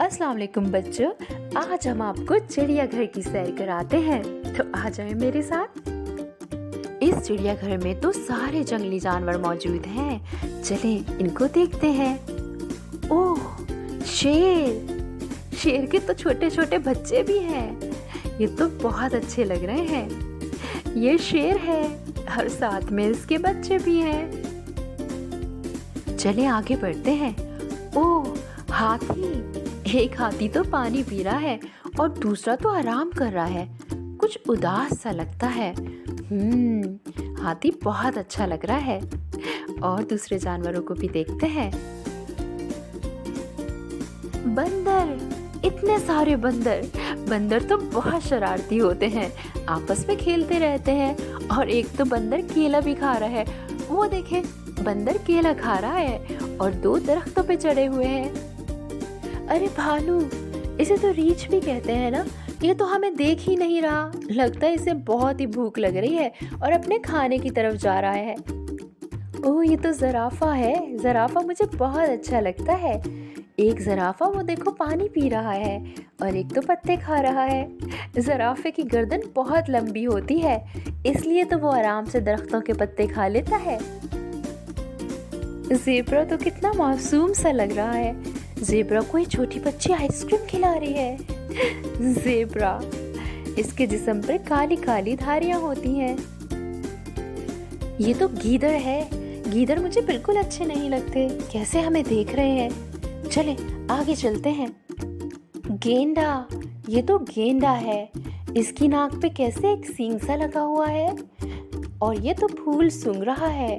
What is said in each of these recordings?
अस्सलाम वालेकुम बच्चों। आज हम आपको चिड़ियाघर की सैर कराते हैं, तो आ जाएं मेरे साथ। इस चिड़ियाघर में तो सारे जंगली जानवर मौजूद हैं। चलें इनको देखते हैं। ओह, शेर। शेर के तो छोटे छोटे बच्चे भी हैं। ये तो बहुत अच्छे लग रहे हैं। ये शेर है और साथ में इसके बच्चे भी हैं। चलें आगे बढ़ते हैं। ओह, हाथी। एक हाथी तो पानी पी रहा है और दूसरा तो आराम कर रहा है। कुछ उदास सा लगता है। हाथी बहुत अच्छा लग रहा है। और दूसरे जानवरों को भी देखते हैं। बंदर, इतने सारे बंदर। बंदर तो बहुत शरारती होते हैं, आपस में खेलते रहते हैं। और एक तो बंदर केला भी खा रहा है। वो देखें, बंदर केला खा रहा है और 2 दरख्तों पे चढ़े हुए हैं। अरे भालू, इसे तो रीछ भी कहते हैं ना। ये तो हमें देख ही नहीं रहा। लगता है इसे बहुत ही भूख लग रही है और अपने खाने की तरफ जा रहा है। ओह, ये तो ज़राफ़ा है। ज़राफ़ा मुझे बहुत अच्छा लगता है। एक ज़राफ़ा वो देखो पानी पी रहा है और एक तो पत्ते खा रहा है। ज़राफ़े की गर्दन बहुत लंबी होती है, इसलिए तो वो आराम से दरख्तों के पत्ते खा लेता है। ज़ेब्रा तो कितना मासूम सा लग रहा है। ज़ेब्रा को एक छोटी बच्ची आइसक्रीम खिला रही है। ज़ेब्रा, इसके जिस्म पर काली काली धारियां होती हैं। ये तो गीदड़ है। गीदड़ मुझे बिल्कुल अच्छे नहीं लगते, कैसे हमें देख रहे हैं। चले आगे चलते हैं। गेंडा, ये तो गेंडा है। इसकी नाक पे कैसे एक सींग सा लगा हुआ है और ये तो फूल सूंघ रहा है।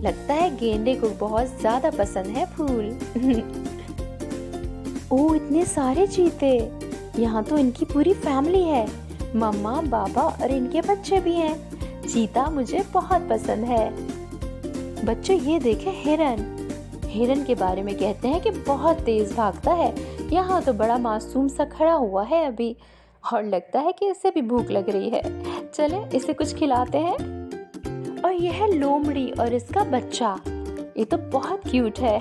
लगता है गेंडे को बहुत ज्यादा पसंद है फूल। ओह, इतने सारे चीते। यहाँ तो इनकी पूरी फैमिली है। मम्मा, बाबा और इनके बच्चे भी हैं। चीता मुझे बहुत पसंद है। बच्चों, ये देखें, हिरन। हिरन के बारे में कहते हैं कि बहुत तेज भागता है। यहाँ तो बड़ा मासूम सा खड़ा हुआ है अभी और लगता है कि इसे भी भूख लग रही है। चले इसे कुछ खिलाते हैं। और यह है लोमड़ी और इसका बच्चा। ये तो बहुत क्यूट है।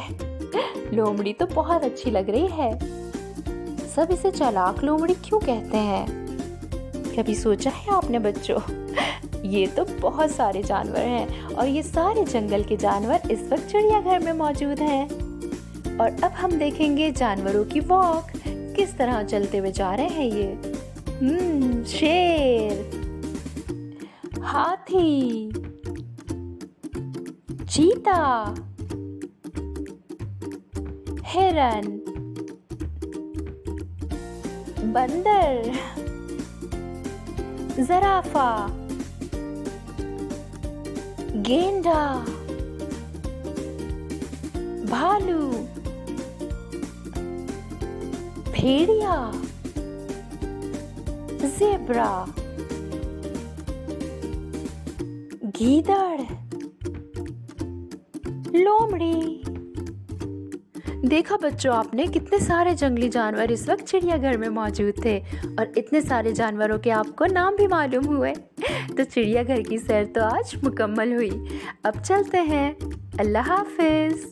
लोमड़ी तो बहुत अच्छी लग रही है। सब इसे चालाक लोमड़ी क्यों कहते हैं? कभी सोचा है आपने बच्चों? ये तो बहुत सारे जानवर हैं और ये सारे जंगल के जानवर इस वक्त चिड़ियाघर में मौजूद हैं। और अब हम देखेंगे जानवरों की वॉक। किस तरह चलते हुए जा रहे हैं ये। शेर, हाथी, चीता, हिरन, बंदर, ज़राफ़ा, गेंडा, भालू, भेड़िया, ज़ेब्रा, गीदड़, लोमड़ी। देखा बच्चों आपने, कितने सारे जंगली जानवर इस वक्त चिड़ियाघर में मौजूद थे और इतने सारे जानवरों के आपको नाम भी मालूम हुए। तो चिड़ियाघर की सैर तो आज मुकम्मल हुई। अब चलते हैं। अल्लाह हाफिज़।